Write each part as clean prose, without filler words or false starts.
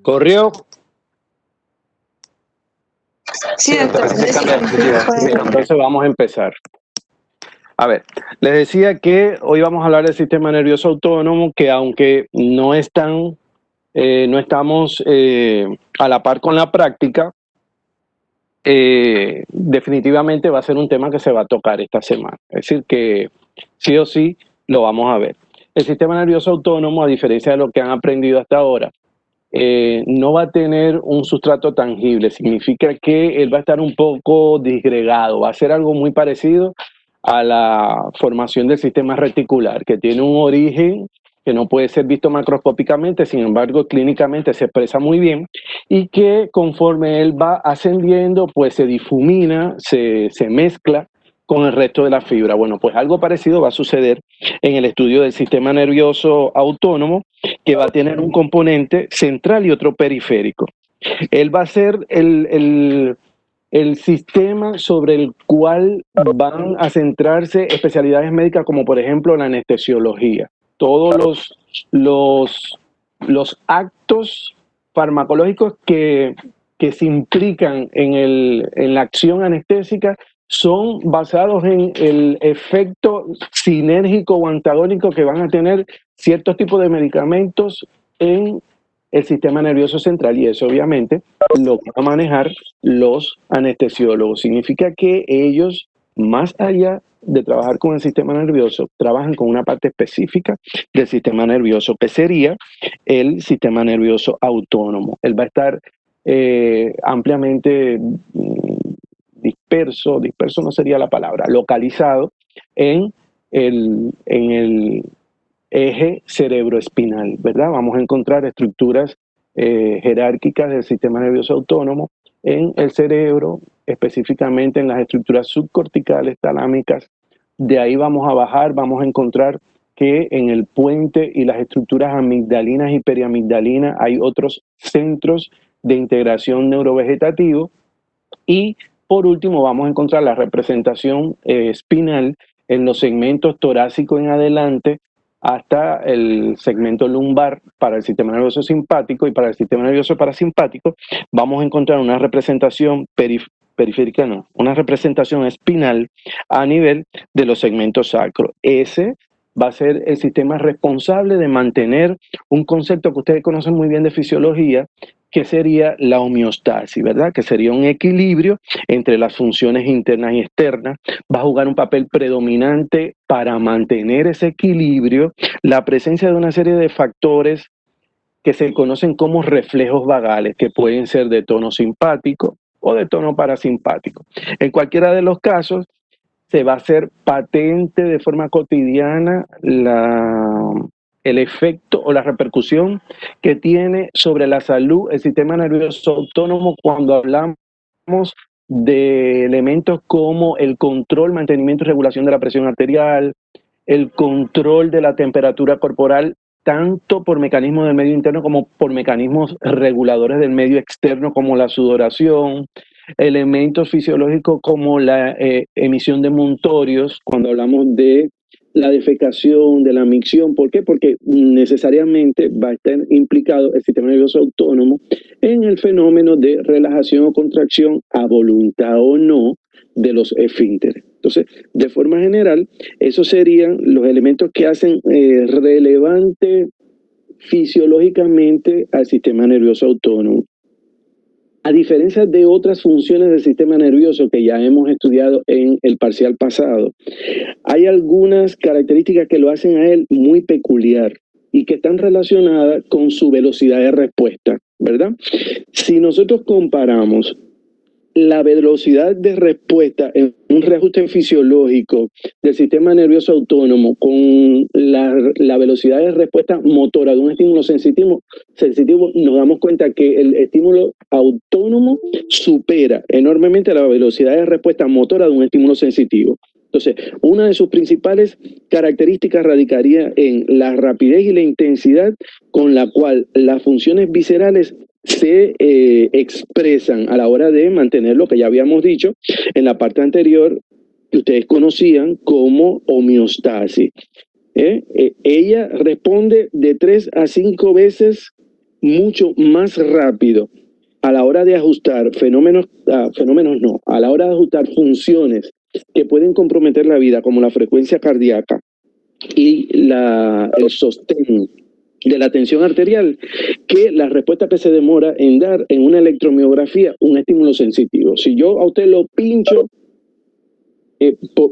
¿Corrió? Sí, doctor. Entonces vamos a empezar. A ver, les decía que hoy vamos a hablar del sistema nervioso autónomo, que aunque no estamos a la par con la práctica, definitivamente va a ser un tema que se va a tocar esta semana. Es decir, que sí o sí lo vamos a ver. El sistema nervioso autónomo, a diferencia de lo que han aprendido hasta ahora, no va a tener un sustrato tangible. Significa que él va a estar un poco disgregado, va a ser algo muy parecido a la formación del sistema reticular, que tiene un origen que no puede ser visto macroscópicamente, sin embargo clínicamente se expresa muy bien, y que conforme él va ascendiendo, pues se difumina, se mezcla con el resto de la fibra. Bueno, pues algo parecido va a suceder en el estudio del sistema nervioso autónomo, que va a tener un componente central y otro periférico. Él va a ser el sistema sobre el cual van a centrarse especialidades médicas como por ejemplo la anestesiología. Todos los actos farmacológicos que se implican en la acción anestésica son basados en el efecto sinérgico o antagónico que van a tener ciertos tipos de medicamentos en el sistema nervioso central, y eso obviamente lo van a manejar los anestesiólogos. Significa que ellos, más allá de trabajar con el sistema nervioso, trabajan con una parte específica del sistema nervioso, que sería el sistema nervioso autónomo. Él va a estar ampliamente disperso no sería la palabra, localizado en el eje cerebroespinal, ¿verdad? Vamos a encontrar estructuras jerárquicas del sistema nervioso autónomo en el cerebro, específicamente en las estructuras subcorticales, talámicas. De ahí vamos a bajar, vamos a encontrar que en el puente y las estructuras amigdalinas y periamigdalinas hay otros centros de integración neurovegetativa. Y por último vamos a encontrar la representación espinal en los segmentos torácicos en adelante hasta el segmento lumbar para el sistema nervioso simpático, y para el sistema nervioso parasimpático vamos a encontrar una representación periférica, no, una representación espinal a nivel de los segmentos sacros. Ese va a ser el sistema responsable de mantener un concepto que ustedes conocen muy bien de fisiología, que sería la homeostasis, ¿verdad? Que sería un equilibrio entre las funciones internas y externas. Va a jugar un papel predominante para mantener ese equilibrio, la presencia de una serie de factores que se conocen como reflejos vagales, que pueden ser de tono simpático o de tono parasimpático. En cualquiera de los casos, se va a hacer patente de forma cotidiana el efecto o la repercusión que tiene sobre la salud el sistema nervioso autónomo cuando hablamos de elementos como el control, mantenimiento y regulación de la presión arterial, el control de la temperatura corporal, tanto por mecanismos del medio interno como por mecanismos reguladores del medio externo, como la sudoración, elementos fisiológicos como la emisión de montorios, cuando hablamos de la defecación, de la micción. ¿Por qué? Porque necesariamente va a estar implicado el sistema nervioso autónomo en el fenómeno de relajación o contracción, a voluntad o no, de los esfínteres. Entonces, de forma general, esos serían los elementos que hacen relevante fisiológicamente al sistema nervioso autónomo. A diferencia de otras funciones del sistema nervioso que ya hemos estudiado en el parcial pasado, hay algunas características que lo hacen a él muy peculiar y que están relacionadas con su velocidad de respuesta, ¿verdad? Si nosotros comparamos la velocidad de respuesta en un reajuste fisiológico del sistema nervioso autónomo con la velocidad de respuesta motora de un estímulo sensitivo, nos damos cuenta que el estímulo autónomo supera enormemente la velocidad de respuesta motora de un estímulo sensitivo. Entonces, una de sus principales características radicaría en la rapidez y la intensidad con la cual las funciones viscerales se expresan a la hora de mantener lo que ya habíamos dicho en la parte anterior, que ustedes conocían como homeostasis. Ella responde de 3 a 5 veces mucho más rápido a la hora de ajustar a la hora de ajustar funciones que pueden comprometer la vida, como la frecuencia cardíaca y el sostén de la tensión arterial, que la respuesta que se demora en dar en una electromiografía un estímulo sensitivo. Si yo a usted lo pincho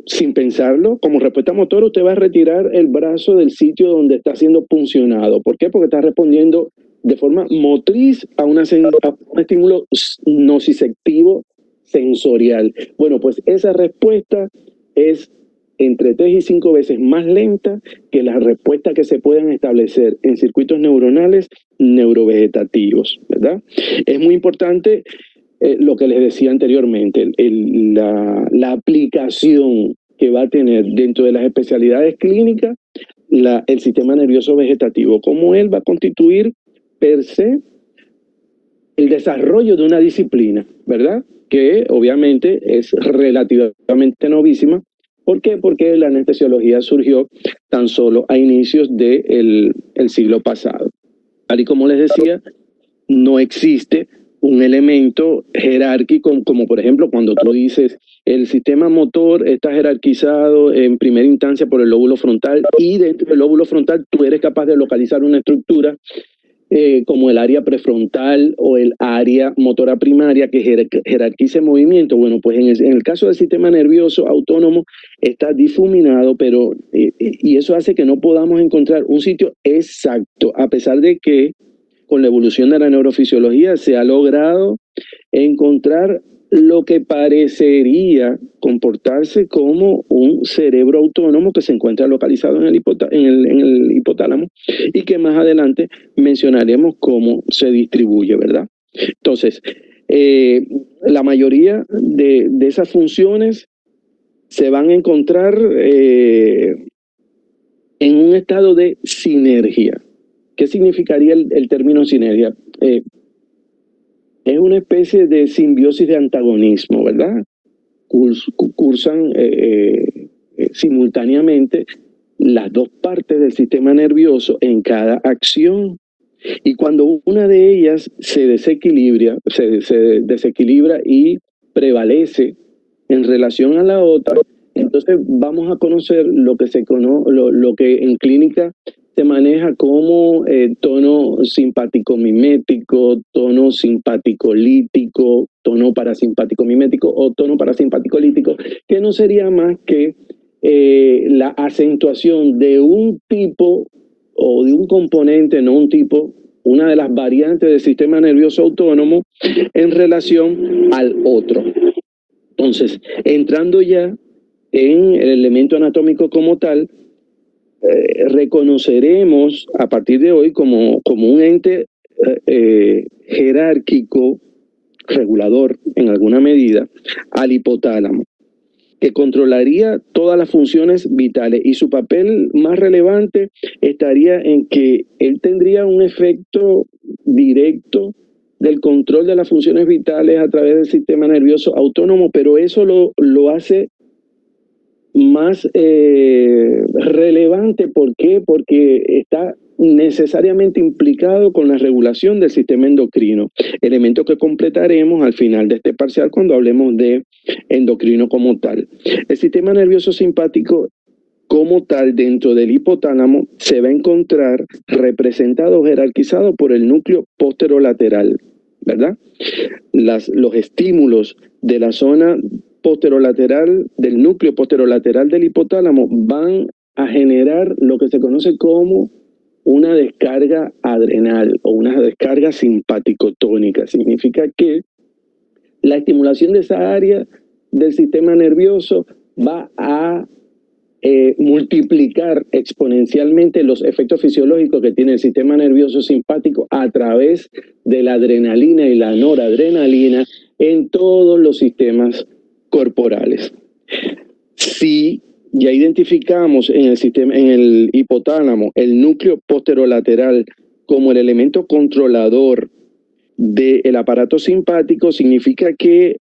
sin pensarlo, como respuesta motora, usted va a retirar el brazo del sitio donde está siendo puncionado. ¿Por qué? Porque está respondiendo de forma motriz a un estímulo nociceptivo sensorial. Bueno, pues esa respuesta es entre 3 y 5 veces más lenta que las respuestas que se pueden establecer en circuitos neuronales neurovegetativos, ¿verdad? Es muy importante lo que les decía anteriormente, la aplicación que va a tener dentro de las especialidades clínicas el sistema nervioso vegetativo, cómo él va a constituir per se el desarrollo de una disciplina, ¿verdad? Que obviamente es relativamente novísima. ¿Por qué? Porque la anestesiología surgió tan solo a inicios del siglo pasado. Tal y como les decía, no existe un elemento jerárquico, como por ejemplo cuando tú dices el sistema motor está jerarquizado en primera instancia por el lóbulo frontal, y dentro del lóbulo frontal tú eres capaz de localizar una estructura como el área prefrontal o el área motora primaria que jerarquice movimiento. Bueno, pues en el caso del sistema nervioso autónomo está difuminado, pero y eso hace que no podamos encontrar un sitio exacto, a pesar de que con la evolución de la neurofisiología se ha logrado encontrar lo que parecería comportarse como un cerebro autónomo que se encuentra localizado en el hipotálamo, y que más adelante mencionaremos cómo se distribuye, ¿verdad? Entonces, la mayoría de esas funciones se van a encontrar en un estado de sinergia. ¿Qué significaría el término sinergia? Es una especie de simbiosis de antagonismo, ¿verdad? Cursan simultáneamente las dos partes del sistema nervioso en cada acción. Y cuando una de ellas se desequilibra y prevalece en relación a la otra, entonces vamos a conocer lo que en clínica se maneja como tono simpático mimético, tono simpático lítico, tono parasimpático mimético o tono parasimpático lítico, que no sería más que la acentuación de un tipo o de un componente, no un tipo, una de las variantes del sistema nervioso autónomo en relación al otro. Entonces, entrando ya en el elemento anatómico como tal, reconoceremos a partir de hoy como un ente jerárquico, regulador en alguna medida, al hipotálamo, que controlaría todas las funciones vitales, y su papel más relevante estaría en que él tendría un efecto directo del control de las funciones vitales a través del sistema nervioso autónomo, pero eso lo hace más relevante. ¿Por qué? Porque está necesariamente implicado con la regulación del sistema endocrino, elemento que completaremos al final de este parcial cuando hablemos de endocrino como tal. El sistema nervioso simpático como tal dentro del hipotálamo se va a encontrar representado o jerarquizado por el núcleo posterolateral, ¿verdad? Los estímulos de la zona posterolateral, del núcleo posterolateral del hipotálamo, van a generar lo que se conoce como una descarga adrenal o una descarga simpaticotónica. Significa que la estimulación de esa área del sistema nervioso va a multiplicar exponencialmente los efectos fisiológicos que tiene el sistema nervioso simpático a través de la adrenalina y la noradrenalina en todos los sistemas corporales. Si ya identificamos en el hipotálamo el núcleo posterolateral como el elemento controlador del aparato simpático, significa que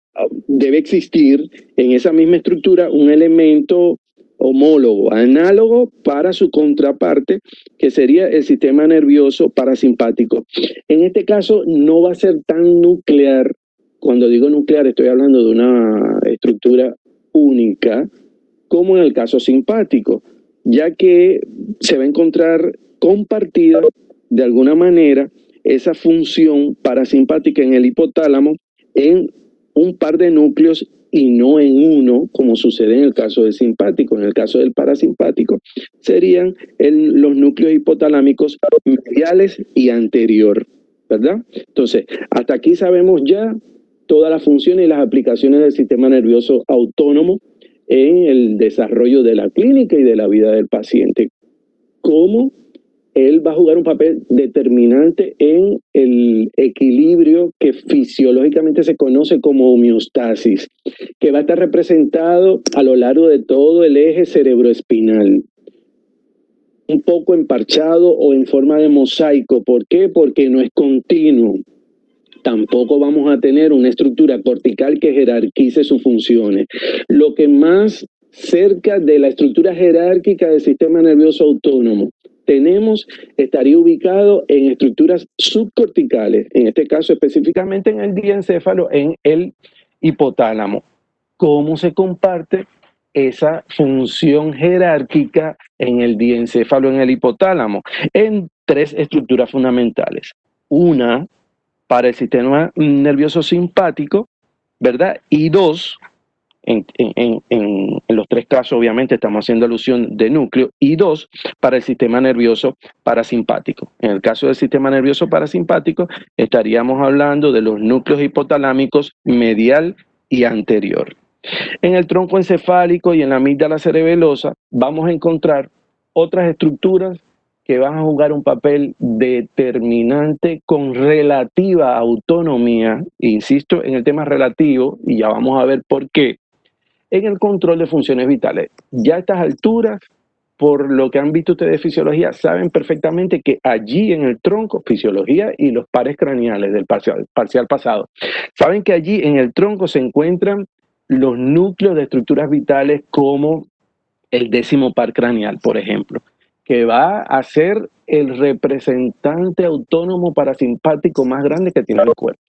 debe existir en esa misma estructura un elemento homólogo, análogo para su contraparte, que sería el sistema nervioso parasimpático. En este caso no va a ser tan nuclear. Cuando digo nuclear estoy hablando de una estructura única, como en el caso simpático, ya que se va a encontrar compartida de alguna manera esa función parasimpática en el hipotálamo en un par de núcleos y no en uno, como sucede en el caso del simpático. En el caso del parasimpático serían los núcleos hipotalámicos mediales y anterior, ¿verdad? Entonces, hasta aquí sabemos ya todas las funciones y las aplicaciones del sistema nervioso autónomo en el desarrollo de la clínica y de la vida del paciente. Cómo él va a jugar un papel determinante en el equilibrio que fisiológicamente se conoce como homeostasis, que va a estar representado a lo largo de todo el eje cerebroespinal, un poco emparchado o en forma de mosaico. ¿Por qué? Porque no es continuo. Tampoco vamos a tener una estructura cortical que jerarquice sus funciones. Lo que más cerca de la estructura jerárquica del sistema nervioso autónomo tenemos estaría ubicado en estructuras subcorticales, en este caso específicamente en el diencéfalo, en el hipotálamo. ¿Cómo se comparte esa función jerárquica en el diencéfalo, en el hipotálamo? En tres estructuras fundamentales. Una para el sistema nervioso simpático, ¿verdad? Y dos, en los tres casos obviamente estamos haciendo alusión de núcleo, y dos, para el sistema nervioso parasimpático. En el caso del sistema nervioso parasimpático estaríamos hablando de los núcleos hipotalámicos medial y anterior. En el tronco encefálico y en la amígdala cerebelosa vamos a encontrar otras estructuras que van a jugar un papel determinante con relativa autonomía, insisto en el tema relativo, y ya vamos a ver por qué, en el control de funciones vitales. Ya a estas alturas, por lo que han visto ustedes de fisiología, saben perfectamente que allí en el tronco, fisiología y los pares craneales del parcial pasado, saben que allí en el tronco se encuentran los núcleos de estructuras vitales como el 10º par craneal, por ejemplo, que va a ser el representante autónomo parasimpático más grande que tiene el cuerpo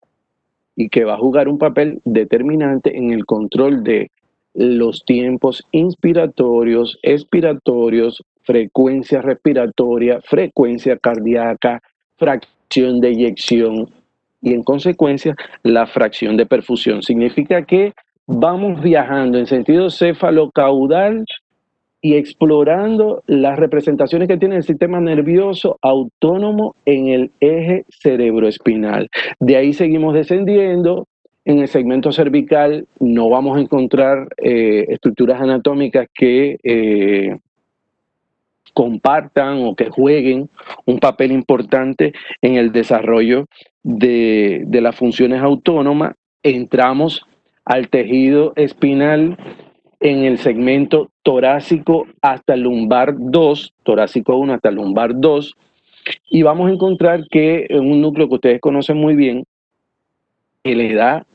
y que va a jugar un papel determinante en el control de los tiempos inspiratorios, expiratorios, frecuencia respiratoria, frecuencia cardíaca, fracción de eyección y en consecuencia la fracción de perfusión. Significa que vamos viajando en sentido cefalocaudal y explorando las representaciones que tiene el sistema nervioso autónomo en el eje cerebroespinal. De ahí seguimos descendiendo. En el segmento cervical no vamos a encontrar estructuras anatómicas que compartan o que jueguen un papel importante en el desarrollo de las funciones autónomas. Entramos al tejido espinal en el segmento torácico hasta el lumbar 2, torácico 1 hasta el lumbar 2, y vamos a encontrar que en un núcleo que ustedes conocen muy bien, que le da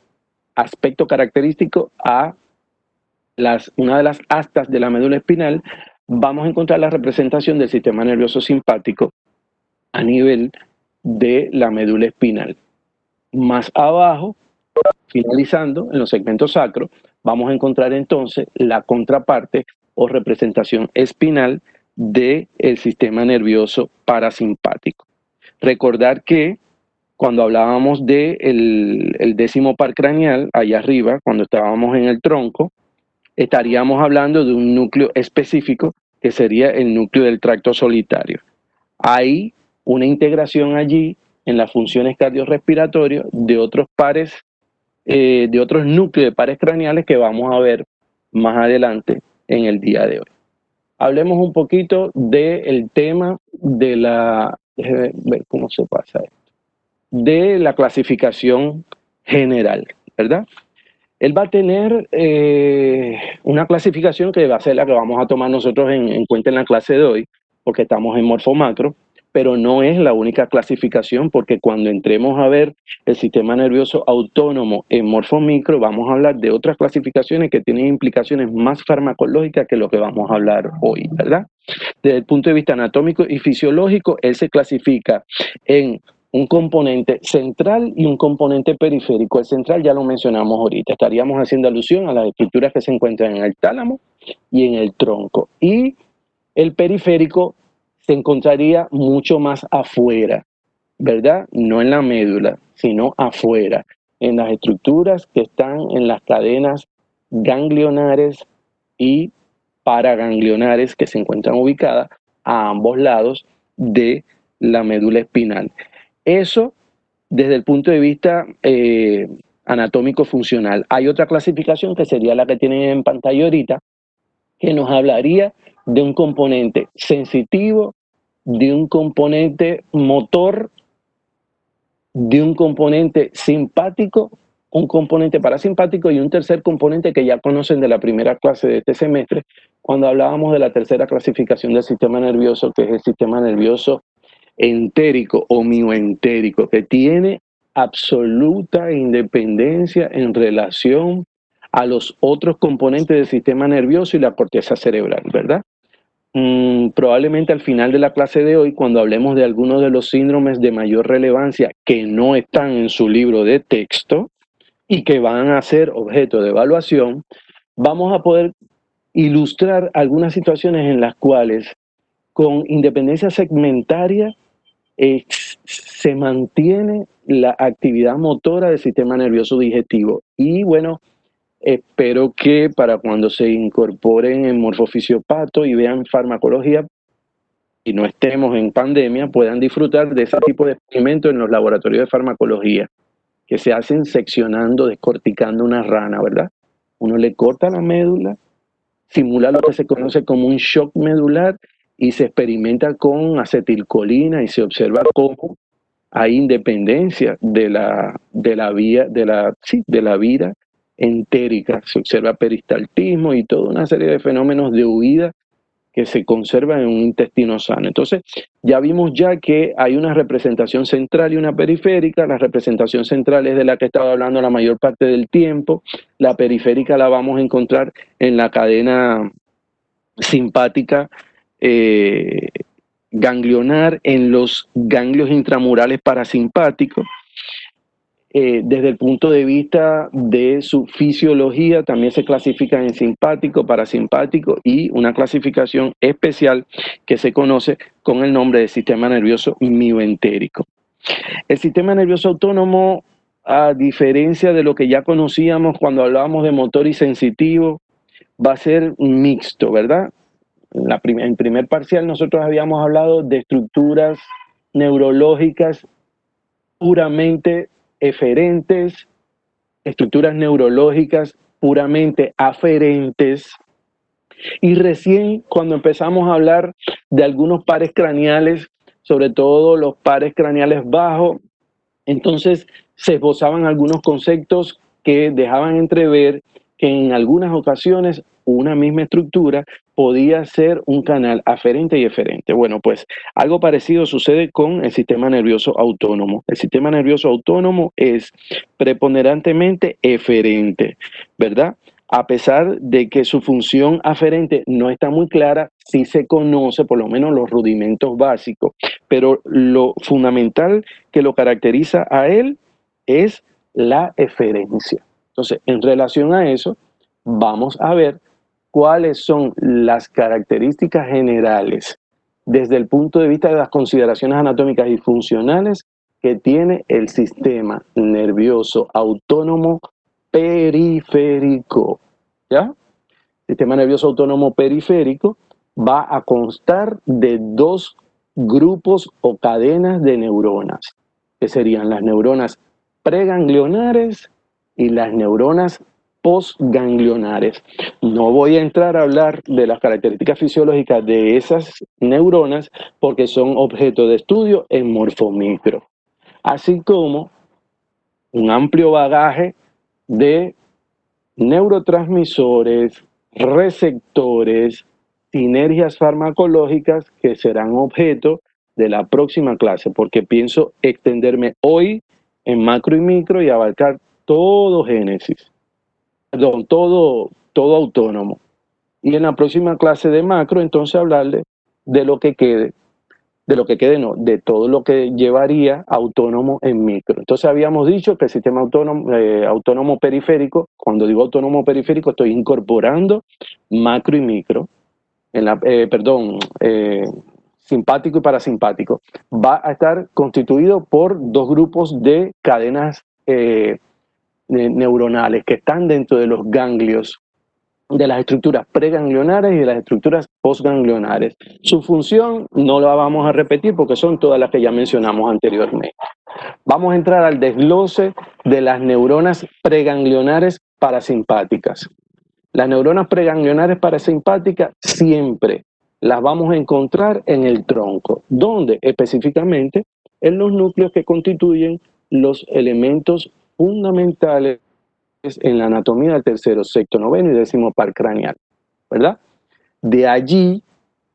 aspecto característico a una de las astas de la médula espinal, vamos a encontrar la representación del sistema nervioso simpático a nivel de la médula espinal. Más abajo, finalizando en los segmentos sacros, vamos a encontrar entonces la contraparte o representación espinal del sistema nervioso parasimpático. Recordar que cuando hablábamos del el 10º par craneal, allá arriba, cuando estábamos en el tronco, estaríamos hablando de un núcleo específico que sería el núcleo del tracto solitario. Hay una integración allí en las funciones cardiorrespiratorias de otros pares, de otros núcleos de pares craneales que vamos a ver más adelante en el día de hoy. Hablemos un poquito del tema de la, déjeme ver cómo se pasa esto, de la clasificación general, ¿verdad? Él va a tener una clasificación que va a ser la que vamos a tomar nosotros en cuenta en la clase de hoy, porque estamos en morfomacro, pero no es la única clasificación, porque cuando entremos a ver el sistema nervioso autónomo en Morfomicro, vamos a hablar de otras clasificaciones que tienen implicaciones más farmacológicas que lo que vamos a hablar hoy, ¿verdad? Desde el punto de vista anatómico y fisiológico, él se clasifica en un componente central y un componente periférico. El central ya lo mencionamos ahorita, estaríamos haciendo alusión a las estructuras que se encuentran en el tálamo y en el tronco. Y el periférico se encontraría mucho más afuera, ¿verdad? No en la médula, sino afuera, en las estructuras que están en las cadenas ganglionares y paraganglionares que se encuentran ubicadas a ambos lados de la médula espinal. Eso desde el punto de vista anatómico funcional. Hay otra clasificación que sería la que tienen en pantalla ahorita, que nos hablaría de un componente sensitivo, de un componente motor, de un componente simpático, un componente parasimpático y un tercer componente que ya conocen de la primera clase de este semestre, cuando hablábamos de la tercera clasificación del sistema nervioso, que es el sistema nervioso entérico o mioentérico, que tiene absoluta independencia en relación a los otros componentes del sistema nervioso y la corteza cerebral, ¿verdad? Probablemente al final de la clase de hoy, cuando hablemos de algunos de los síndromes de mayor relevancia que no están en su libro de texto y que van a ser objeto de evaluación, vamos a poder ilustrar algunas situaciones en las cuales, con independencia segmentaria, se mantiene la actividad motora del sistema nervioso digestivo. Y bueno, espero que para cuando se incorporen en morfofisiopato y vean farmacología y no estemos en pandemia, puedan disfrutar de ese tipo de experimentos en los laboratorios de farmacología, que se hacen seccionando, descorticando una rana, ¿verdad? Uno le corta la médula, simula lo que se conoce como un shock medular y se experimenta con acetilcolina y se observa cómo hay independencia de la vía entérica. Se observa peristaltismo y toda una serie de fenómenos de huida que se conservan en un intestino sano. Entonces, ya vimos ya que hay una representación central y una periférica. La representación central es de la que he estado hablando la mayor parte del tiempo. La periférica la vamos a encontrar en la cadena simpática ganglionar, en los ganglios intramurales parasimpáticos. Desde el punto de vista de su fisiología, también se clasifican en simpático, parasimpático y una clasificación especial que se conoce con el nombre de sistema nervioso mioentérico. El sistema nervioso autónomo, a diferencia de lo que ya conocíamos cuando hablábamos de motor y sensitivo, va a ser mixto, ¿verdad? En primer parcial nosotros habíamos hablado de estructuras neurológicas puramente eferentes, estructuras neurológicas puramente aferentes, y recién cuando empezamos a hablar de algunos pares craneales, sobre todo los pares craneales bajos, entonces se esbozaban algunos conceptos que dejaban entrever que en algunas ocasiones una misma estructura podía ser un canal aferente y eferente. Bueno, pues algo parecido sucede con el sistema nervioso autónomo. El sistema nervioso autónomo es preponderantemente eferente, ¿verdad? A pesar de que su función aferente no está muy clara, sí se conoce por lo menos los rudimentos básicos, pero lo fundamental que lo caracteriza a él es la eferencia. Entonces, en relación a eso, vamos a ver cuáles son las características generales desde el punto de vista de las consideraciones anatómicas y funcionales que tiene el sistema nervioso autónomo periférico. ¿Ya? El sistema nervioso autónomo periférico va a constar de dos grupos o cadenas de neuronas, que serían las neuronas preganglionares y las neuronas postganglionares. No voy a entrar a hablar de las características fisiológicas de esas neuronas porque son objeto de estudio en Morfomicro, así como un amplio bagaje de neurotransmisores, receptores, sinergias farmacológicas que serán objeto de la próxima clase, porque pienso extenderme hoy en macro y micro y abarcar todo Génesis, perdón, todo autónomo. Y en la próxima clase de macro, entonces hablarle de lo que quede, de todo lo que llevaría autónomo en micro. Entonces habíamos dicho que el sistema autónomo periférico, cuando digo autónomo periférico, estoy incorporando macro y micro, simpático y parasimpático. Va a estar constituido por dos grupos de cadenas neuronales que están dentro de los ganglios, de las estructuras preganglionares y de las estructuras postganglionares. Su función no la vamos a repetir porque son todas las que ya mencionamos anteriormente. Vamos a entrar al desglose de las neuronas preganglionares parasimpáticas. Las neuronas preganglionares parasimpáticas siempre las vamos a encontrar en el tronco, donde específicamente en los núcleos que constituyen los elementos fundamentales en la anatomía del tercero, sexto, noveno y décimo par craneal, ¿verdad? De allí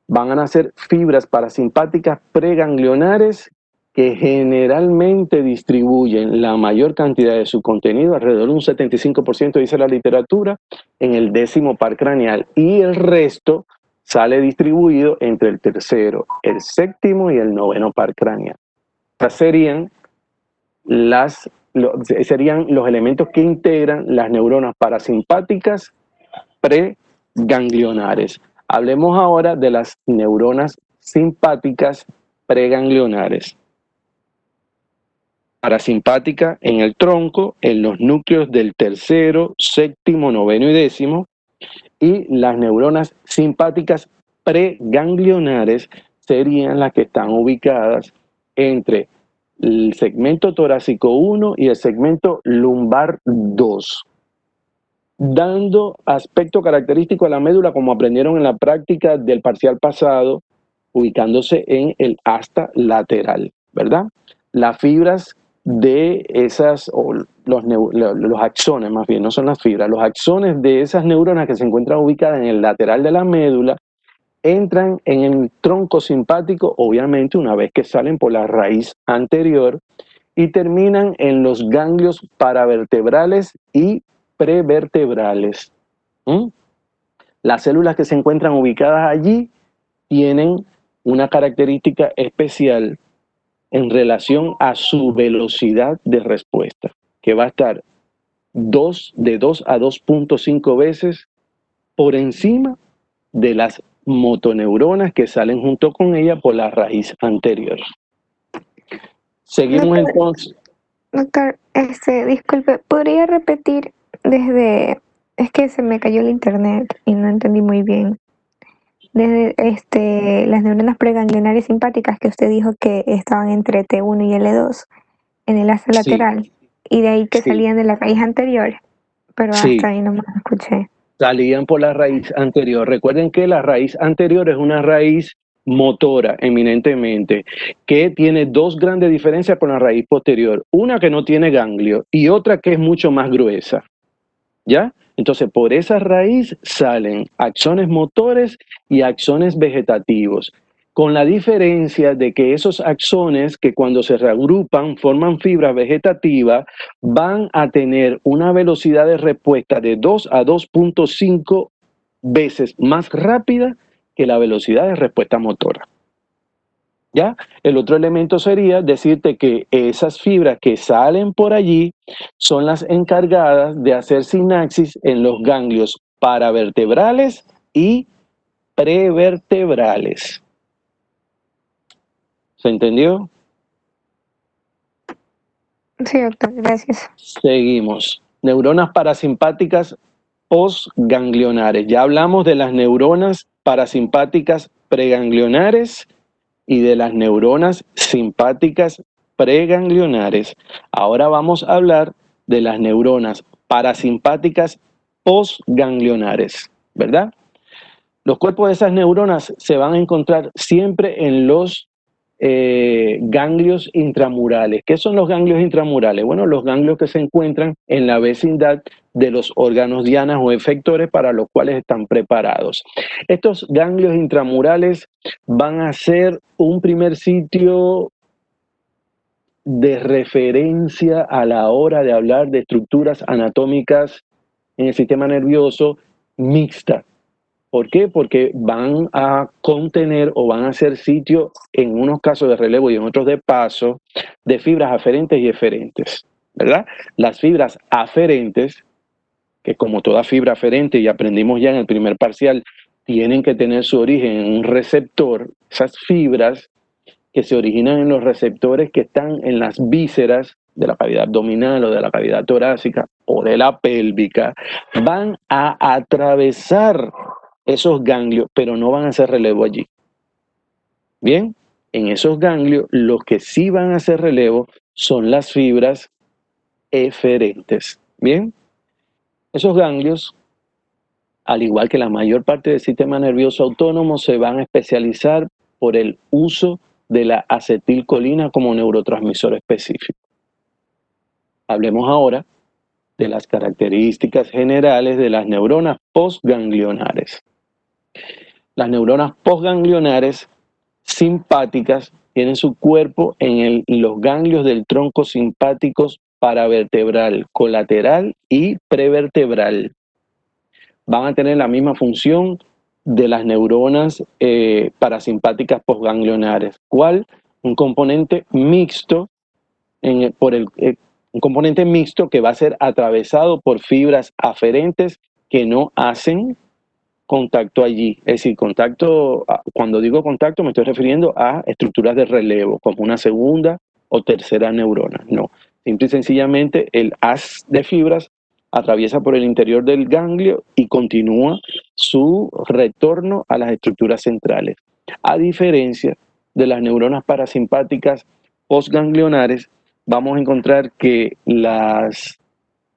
van a nacer fibras parasimpáticas preganglionares que generalmente distribuyen la mayor cantidad de su contenido, alrededor de un 75% dice la literatura, en el décimo par craneal, y el resto sale distribuido entre el tercero, el séptimo y el noveno par craneal. Estas serían los elementos que integran las neuronas parasimpáticas preganglionares. Hablemos ahora de las neuronas simpáticas preganglionares. Parasimpática en el tronco, en los núcleos del tercero, séptimo, noveno y décimo, y las neuronas simpáticas preganglionares serían las que están ubicadas entre el segmento torácico 1 y el segmento lumbar 2, dando aspecto característico a la médula como aprendieron en la práctica del parcial pasado, ubicándose en el asta lateral, ¿verdad? Las fibras de esas, o los axones más bien, no son las fibras, los axones de esas neuronas que se encuentran ubicadas en el lateral de la médula, entran en el tronco simpático, obviamente una vez que salen por la raíz anterior, y terminan en los ganglios paravertebrales y prevertebrales. Las células que se encuentran ubicadas allí tienen una característica especial en relación a su velocidad de respuesta, que va a estar de 2 a 2.5 veces por encima de las motoneuronas que salen junto con ella por la raíz anterior. Seguimos entonces. Doctor, disculpe, ¿podría repetir es que se me cayó el internet y no entendí muy bien. Desde las neuronas preganglionares simpáticas que usted dijo que estaban entre T1 y L2 en el asa lateral, y de ahí que salían de la raíz anterior, pero hasta ahí no me lo escuché. Salían por la raíz anterior. Recuerden que la raíz anterior es una raíz motora eminentemente, que tiene dos grandes diferencias con la raíz posterior. Una que no tiene ganglio y otra que es mucho más gruesa. ¿Ya? Entonces, por esa raíz salen axones motores y axones vegetativos, con la diferencia de que esos axones que cuando se reagrupan forman fibras vegetativas, van a tener una velocidad de respuesta de 2 a 2.5 veces más rápida que la velocidad de respuesta motora. ¿Ya? El otro elemento sería decirte que esas fibras que salen por allí son las encargadas de hacer sinapsis en los ganglios paravertebrales y prevertebrales. ¿Se entendió? Sí, doctor, gracias. Seguimos. Neuronas parasimpáticas postganglionares. Ya hablamos de las neuronas parasimpáticas preganglionares y de las neuronas simpáticas preganglionares. Ahora vamos a hablar de las neuronas parasimpáticas postganglionares, ¿verdad? Los cuerpos de esas neuronas se van a encontrar siempre en los ganglios intramurales. ¿Qué son los ganglios intramurales? Bueno, los ganglios que se encuentran en la vecindad de los órganos dianas o efectores para los cuales están preparados. Estos ganglios intramurales van a ser un primer sitio de referencia a la hora de hablar de estructuras anatómicas en el sistema nervioso mixta. ¿Por qué? Porque van a contener o van a ser sitio, en unos casos de relevo y en otros de paso, de fibras aferentes y eferentes, ¿verdad? Las fibras aferentes, que como toda fibra aferente, y aprendimos ya en el primer parcial, tienen que tener su origen en un receptor. Esas fibras que se originan en los receptores que están en las vísceras de la cavidad abdominal o de la cavidad torácica o de la pélvica, van a atravesar esos ganglios, pero no van a hacer relevo allí. Bien, en esos ganglios los que sí van a hacer relevo son las fibras eferentes. Bien, esos ganglios, al igual que la mayor parte del sistema nervioso autónomo, se van a especializar por el uso de la acetilcolina como neurotransmisor específico. Hablemos ahora de las características generales de las neuronas postganglionares. Las neuronas postganglionares simpáticas tienen su cuerpo en los ganglios del tronco simpáticos paravertebral, colateral y prevertebral. Van a tener la misma función de las neuronas parasimpáticas postganglionares. ¿Cuál? Un componente mixto, un componente mixto que va a ser atravesado por fibras aferentes que no hacen contacto allí. Es decir, contacto, cuando digo contacto me estoy refiriendo a estructuras de relevo, como una segunda o tercera neurona. No, simple y sencillamente el haz de fibras atraviesa por el interior del ganglio y continúa su retorno a las estructuras centrales. A diferencia de las neuronas parasimpáticas postganglionares, vamos a encontrar que las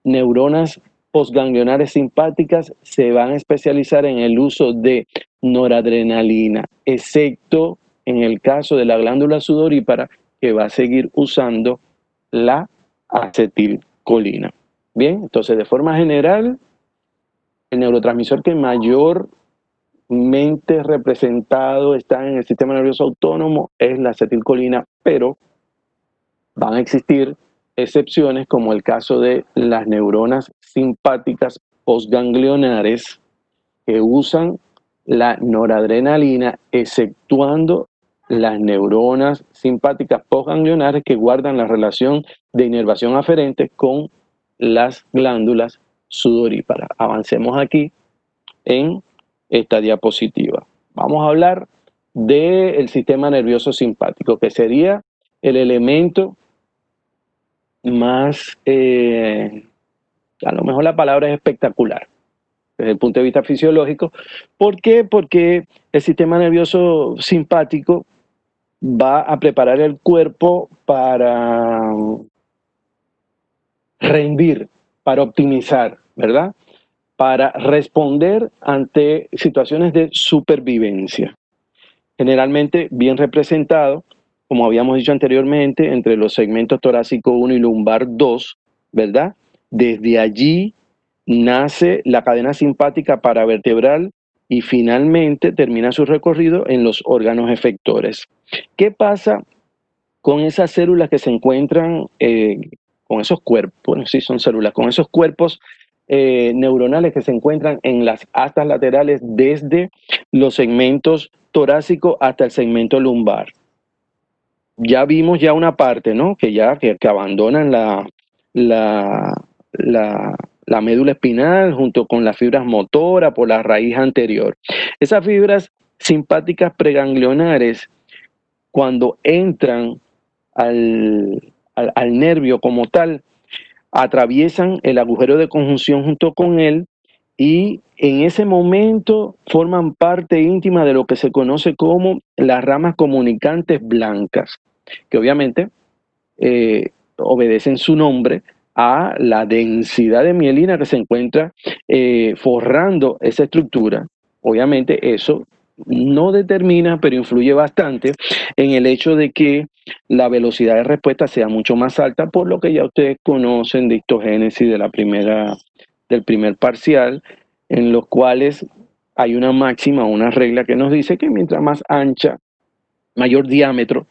neuronas postganglionares simpáticas se van a especializar en el uso de noradrenalina, excepto en el caso de la glándula sudorípara, que va a seguir usando la acetilcolina. Bien, entonces de forma general, el neurotransmisor que mayormente representado está en el sistema nervioso autónomo es la acetilcolina, pero van a existir excepciones como el caso de las neuronas simpáticas postganglionares que usan la noradrenalina, exceptuando las neuronas simpáticas postganglionares que guardan la relación de inervación aferente con las glándulas sudoríparas. Avancemos aquí en esta diapositiva. Vamos a hablar del sistema nervioso simpático, que sería el elemento más, a lo mejor la palabra es espectacular desde el punto de vista fisiológico. ¿Por qué? Porque el sistema nervioso simpático va a preparar el cuerpo para rendir, para optimizar, ¿verdad? Para responder ante situaciones de supervivencia. Generalmente bien representado, como habíamos dicho anteriormente, entre los segmentos torácico 1 y lumbar 2, ¿verdad? Desde allí nace la cadena simpática paravertebral y finalmente termina su recorrido en los órganos efectores. ¿Qué pasa con esas células que se encuentran, con esos cuerpos? Bueno, sí son células, con esos cuerpos neuronales que se encuentran en las astas laterales desde los segmentos torácicos hasta el segmento lumbar. Ya vimos ya una parte, ¿no? Que abandonan la médula espinal junto con las fibras motoras por la raíz anterior. Esas fibras simpáticas preganglionares, cuando entran al nervio como tal, atraviesan el agujero de conjunción junto con él y en ese momento forman parte íntima de lo que se conoce como las ramas comunicantes blancas, que obviamente obedecen su nombre a la densidad de mielina que se encuentra forrando esa estructura. Obviamente eso no determina, pero influye bastante en el hecho de que la velocidad de respuesta sea mucho más alta, por lo que ya ustedes conocen de histogénesis del primer parcial, en los cuales hay una máxima, una regla que nos dice que mientras más ancha, mayor diámetro,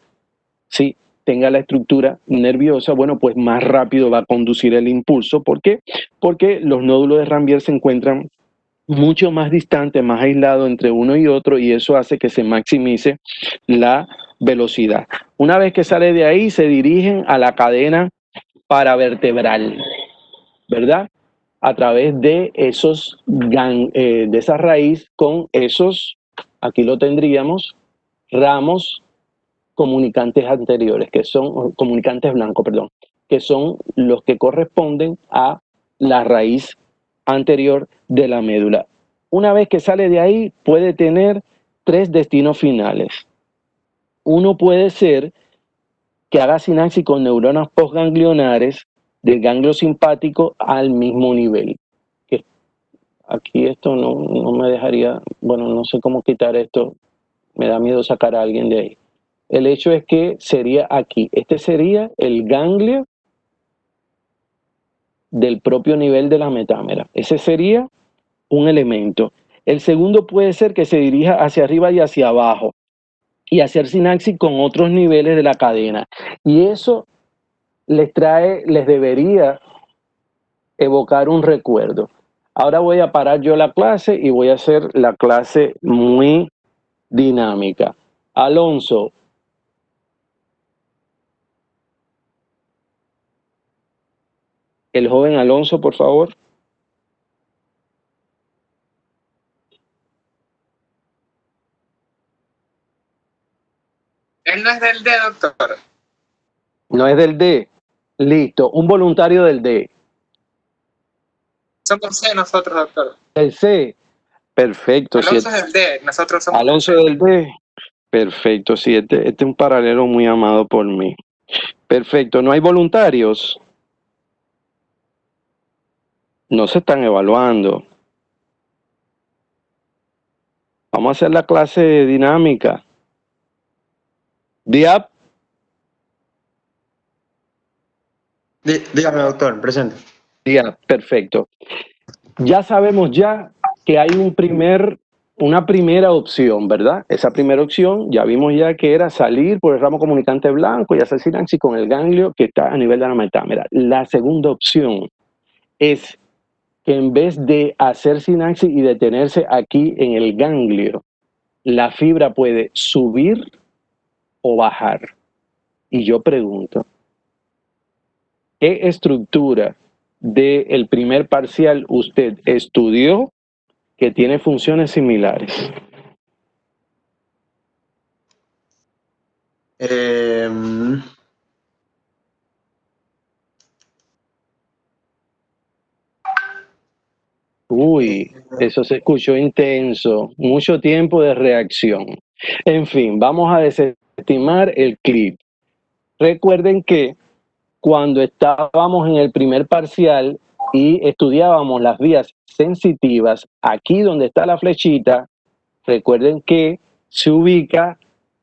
¿sí?, tenga la estructura nerviosa, bueno, pues más rápido va a conducir el impulso. ¿Por qué? Porque los nódulos de Ranvier se encuentran mucho más distantes, más aislados entre uno y otro, y eso hace que se maximice la velocidad. Una vez que sale de ahí, se dirigen a la cadena paravertebral, ¿verdad? A través de de esa raíz con esos, aquí lo tendríamos, ramos comunicantes anteriores, que son comunicantes blancos, perdón, que son los que corresponden a la raíz anterior de la médula. Una vez que sale de ahí, puede tener 3 destinos finales. Uno puede ser que haga sinapsis con neuronas postganglionares del ganglio simpático al mismo nivel. Que aquí esto no me dejaría, bueno, no sé cómo quitar esto, me da miedo sacar a alguien de ahí. El hecho es que sería aquí. Este sería el ganglio del propio nivel de la metámera. Ese sería un elemento. El segundo puede ser que se dirija hacia arriba y hacia abajo y hacer sinapsis con otros niveles de la cadena. Y eso les debería evocar un recuerdo. Ahora voy a parar yo la clase y voy a hacer la clase muy dinámica. Alonso. El joven Alonso, por favor. Él no es del D, doctor. No es del D. Listo. Un voluntario del D. Somos C nosotros, doctor. El C. Perfecto. Alonso es del D, nosotros somos Alonso del D. Perfecto. Sí, este es un paralelo muy amado por mí. Perfecto. ¿No hay voluntarios? No se están evaluando. Vamos a hacer la clase dinámica. Diab. Dígame, doctor, presente. Diab, perfecto. Ya sabemos que hay una primera opción, ¿verdad? Esa primera opción ya vimos ya que era salir por el ramo comunicante blanco y hacer sinapsis con el ganglio que está a nivel de la metámera. La segunda opción es que en vez de hacer sinapsis y detenerse aquí en el ganglio, la fibra puede subir o bajar. Y yo pregunto, ¿qué estructura del primer parcial usted estudió que tiene funciones similares? Uy, eso se escuchó intenso, mucho tiempo de reacción. En fin, vamos a desestimar el clip. Recuerden que cuando estábamos en el primer parcial y estudiábamos las vías sensitivas, aquí donde está la flechita, recuerden que se ubica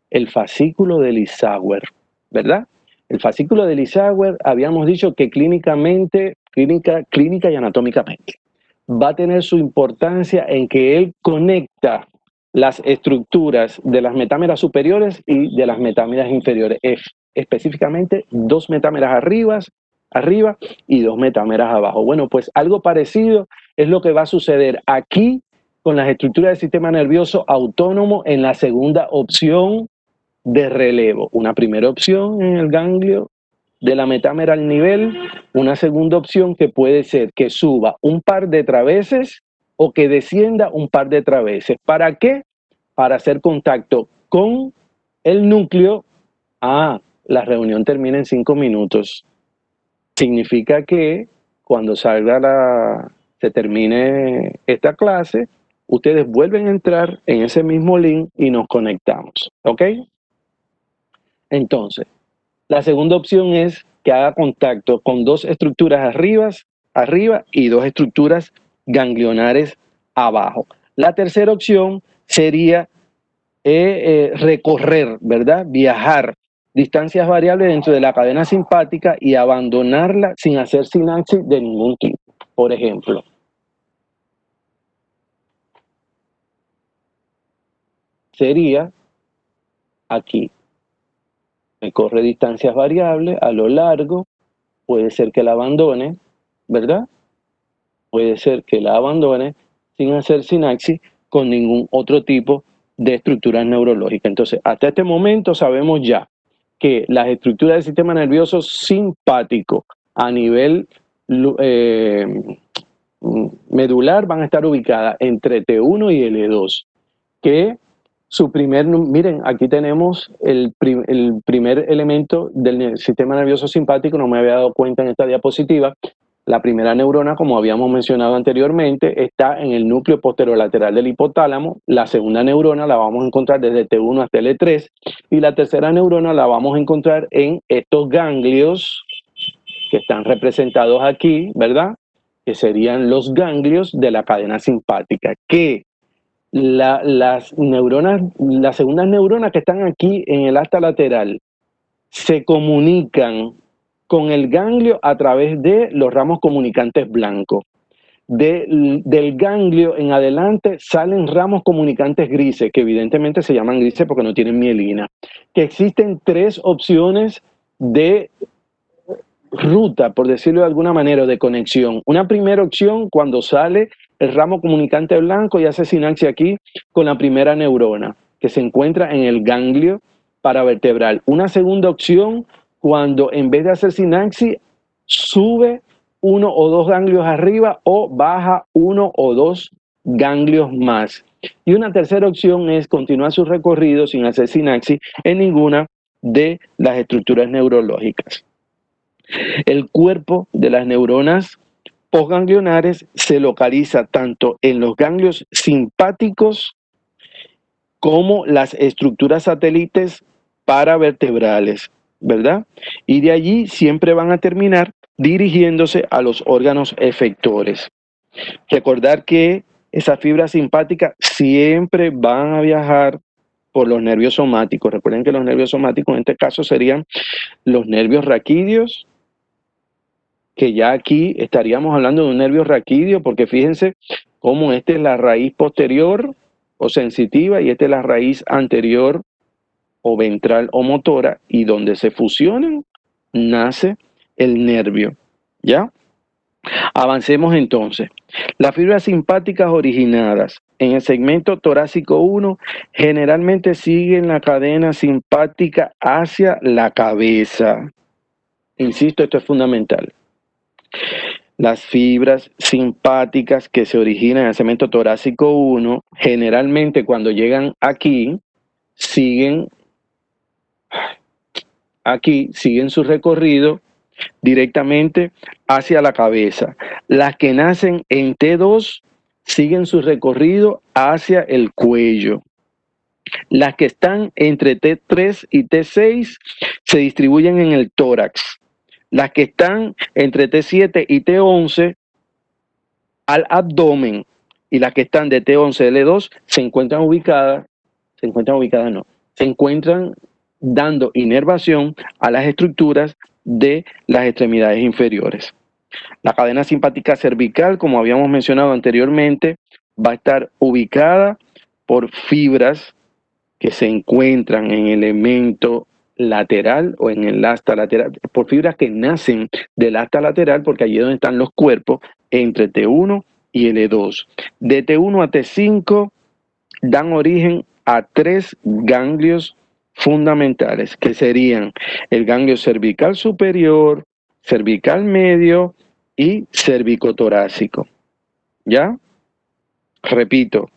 el fascículo de Lissauer, ¿verdad? El fascículo de Lissauer habíamos dicho que clínica y anatómicamente va a tener su importancia en que él conecta las estructuras de las metámeras superiores y de las metámeras inferiores, específicamente 2 metámeras arriba y 2 metámeras abajo. Bueno, pues algo parecido es lo que va a suceder aquí con las estructuras del sistema nervioso autónomo en la segunda opción de relevo. Una primera opción en el ganglio de la metámera al nivel, una segunda opción que puede ser que suba un par de traveses o que descienda un par de traveses. ¿Para qué? Para hacer contacto con el núcleo. La reunión termina en 5 minutos. Significa que cuando se termine esta clase, ustedes vuelven a entrar en ese mismo link y nos conectamos. ¿Ok? Entonces, la segunda opción es que haga contacto con 2 estructuras arriba y 2 estructuras ganglionares abajo. La tercera opción sería recorrer, ¿verdad? Viajar distancias variables dentro de la cadena simpática y abandonarla sin hacer sinapsis de ningún tipo. Por ejemplo, sería aquí. Recorre distancias variables a lo largo, puede ser que la abandone, ¿verdad? Puede ser que la abandone sin hacer sinapsis con ningún otro tipo de estructuras neurológicas. Entonces, hasta este momento sabemos ya que las estructuras del sistema nervioso simpático a nivel medular van a estar ubicadas entre T1 y L2, que su miren, aquí tenemos el primer elemento del sistema nervioso simpático, no me había dado cuenta en esta diapositiva. La primera neurona, como habíamos mencionado anteriormente, está en el núcleo posterolateral del hipotálamo. La segunda neurona la vamos a encontrar desde T1 hasta L3. Y la tercera neurona la vamos a encontrar en estos ganglios que están representados aquí, ¿verdad? Que serían los ganglios de la cadena simpática, que las neuronas, las segundas neuronas que están aquí en el asta lateral se comunican con el ganglio a través de los ramos comunicantes blancos. Del ganglio en adelante salen ramos comunicantes grises, que evidentemente se llaman grises porque no tienen mielina. Que existen tres opciones de ruta, por decirlo de alguna manera, de conexión. Una primera opción cuando sale el ramo comunicante blanco y hace sinapsis aquí con la primera neurona, que se encuentra en el ganglio paravertebral. Una segunda opción cuando en vez de hacer sinapsis sube uno o dos ganglios arriba o baja uno o dos ganglios más. Y una tercera opción es continuar su recorrido sin hacer sinapsis en ninguna de las estructuras neurológicas. El cuerpo de las neuronas postganglionares se localiza tanto en los ganglios simpáticos como las estructuras satélites paravertebrales, ¿verdad? Y de allí siempre van a terminar dirigiéndose a los órganos efectores. Recordar que esas fibras simpáticas siempre van a viajar por los nervios somáticos. Recuerden que los nervios somáticos en este caso serían los nervios raquídeos, que ya aquí estaríamos hablando de un nervio raquídeo, porque fíjense cómo esta es la raíz posterior o sensitiva y esta es la raíz anterior o ventral o motora, y donde se fusionan nace el nervio, ¿ya? Avancemos entonces. Las fibras simpáticas originadas en el segmento torácico 1 generalmente siguen la cadena simpática hacia la cabeza. Insisto, esto es fundamental. Las fibras simpáticas que se originan en el segmento torácico 1, generalmente cuando llegan aquí, siguen su recorrido directamente hacia la cabeza. Las que nacen en T2 siguen su recorrido hacia el cuello. Las que están entre T3 y T6 se distribuyen en el tórax. Las que están entre T7 y T11 al abdomen, y las que están de T11 a L2 se encuentran dando inervación a las estructuras de las extremidades inferiores. La cadena simpática cervical, como habíamos mencionado anteriormente, va a estar ubicada por fibras que se encuentran en el elemento lateral o en el asta lateral, por fibras que nacen del asta lateral, porque allí es donde están los cuerpos, entre T1 y L2. De T1 a T5 dan origen a tres ganglios fundamentales, que serían el ganglio cervical superior, cervical medio y cervicotorácico. ¿Ya? Repito,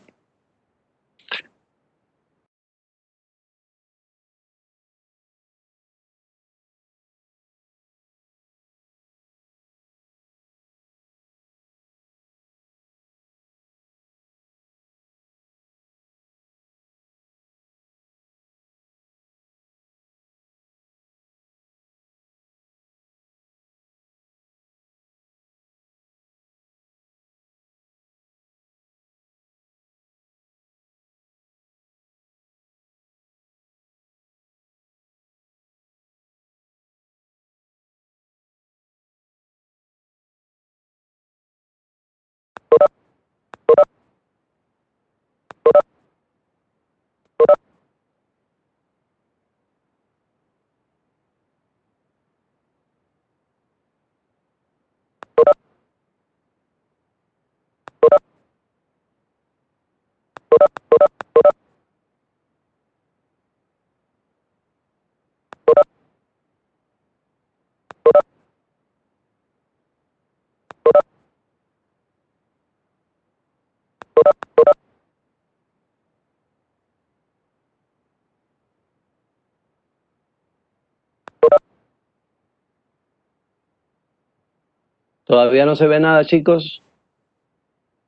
¿Todavía no se ve nada, chicos?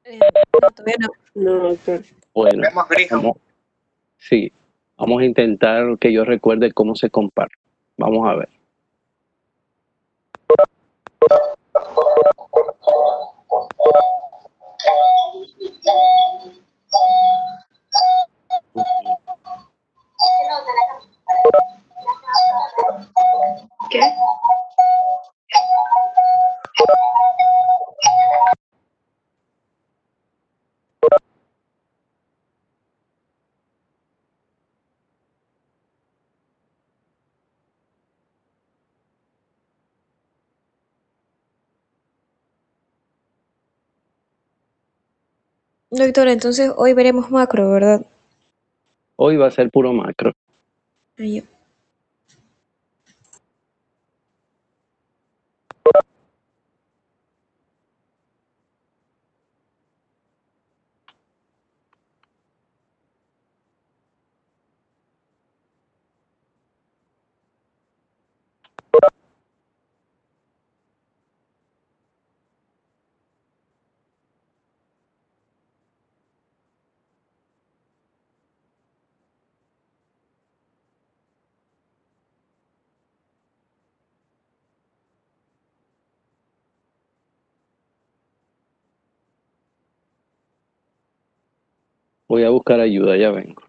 No, todavía no. No, doctor. Bueno, Vemos grijo. sí, vamos a intentar que yo recuerde cómo se comparte. Vamos a ver. ¿Qué? Doctor, entonces hoy veremos macro, ¿verdad? Hoy va a ser puro macro. Ahí. Voy a buscar ayuda, ya vengo.